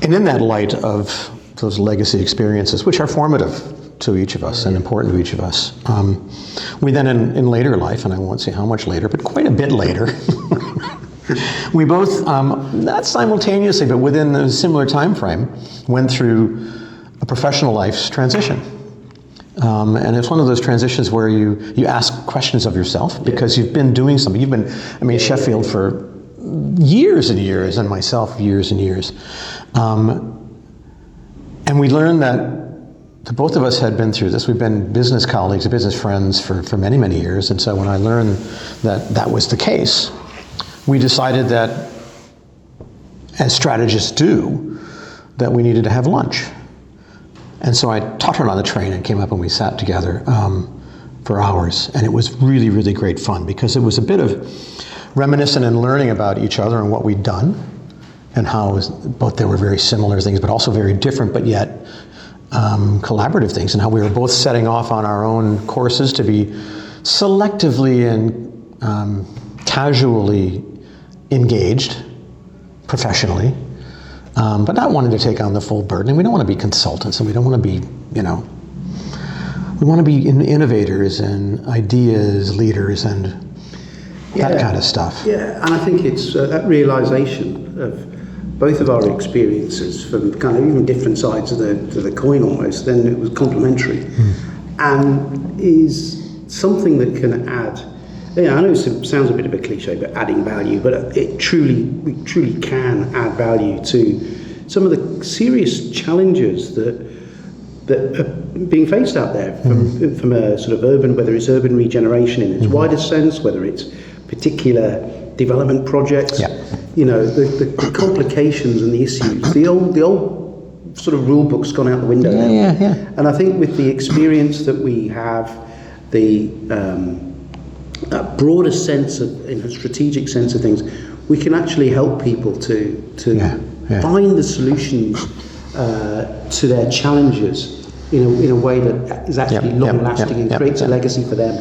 And in that light of those legacy experiences, which are formative to each of us and important to each of us, we then in later life, and I won't say how much later, but quite a bit later, we both, not simultaneously, but within a similar time frame, went through a professional life's transition. And it's one of those transitions where you ask questions of yourself because you've been doing something. You've been, Sheffield for years and years, and myself years and years. And we learned that both of us had been through this. We've been business colleagues, business friends for many, many years. And so when I learned that that was the case, we decided that, as strategists do, that we needed to have lunch. And so I taught her on the train and came up and we sat together for hours. And it was really, really great fun because it was a bit of reminiscent and learning about each other and what we'd done and how both there were very similar things, but also very different, but yet collaborative things, and how we were both setting off on our own courses to be selectively and casually engaged professionally, but not wanting to take on the full burden. And we don't want to be consultants, and we don't want to be, we want to be innovators and ideas leaders and that kind of stuff. Yeah, and I think it's that realization of both of our experiences from kind of even different sides of the coin almost, then it was complementary, and is something that can add. I know it sounds a bit of a cliche, but adding value, but we truly can add value to some of the serious challenges that are being faced out there from a sort of urban, whether it's urban regeneration in its widest sense, whether it's particular development projects, the complications and the issues. The old sort of rule book's gone out the window now. And I think with the experience that we have, the broader sense of, in a strategic sense of things, we can actually help people to find the solutions to their challenges in a way that is actually long-lasting and creates a legacy for them.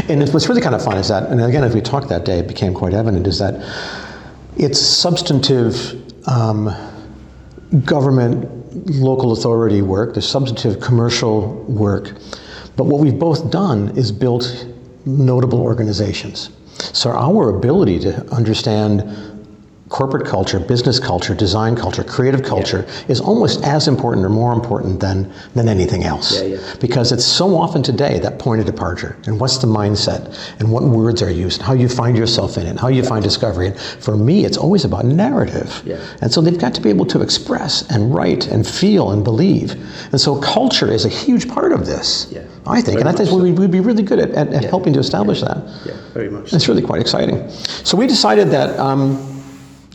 And what's really kind of fun is that, and again, as we talked that day, it became quite evident, is that it's substantive government, local authority work, the substantive commercial work, but what we've both done is built notable organizations. So our ability to understand corporate culture, business culture, design culture, creative culture is almost as important or more important than anything else. Because it's so often today that point of departure, and what's the mindset, and what words are used, and how you find yourself in it, and how you find discovery. And for me, it's always about narrative. And so they've got to be able to express and write and feel and believe. And so culture is a huge part of this, I think. And I think we'd be really good at helping to establish that. Very much. It's really quite exciting. So we decided that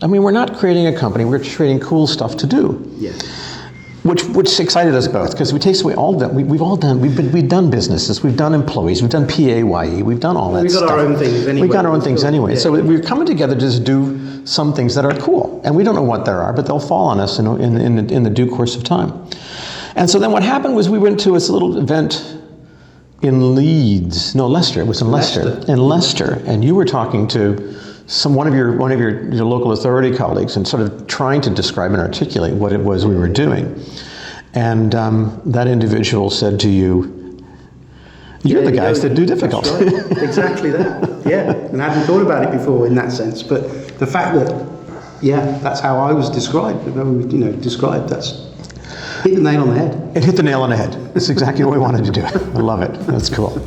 we're not creating a company, we're just creating cool stuff to do. Which excited us both, because we take away all that. We've done businesses, we've done employees, we've done PAYE, we've done all that stuff. We've got our own things anyway. We've got our own things anyway. So we're coming together to just do some things that are cool. And we don't know what there are, but they'll fall on us in the due course of time. And so then what happened was we went to this little event in Leicester. It was in Leicester. In Leicester. And you were talking to one of your local authority colleagues and sort of trying to describe and articulate what it was we were doing. And that individual said to you, you're the guys that do difficult. That's right. Exactly that. And I hadn't thought about it before in that sense, but the fact that, that's how I was described, that's hit the nail on the head. It hit the nail on the head. That's exactly what we wanted to do. I love it. That's cool.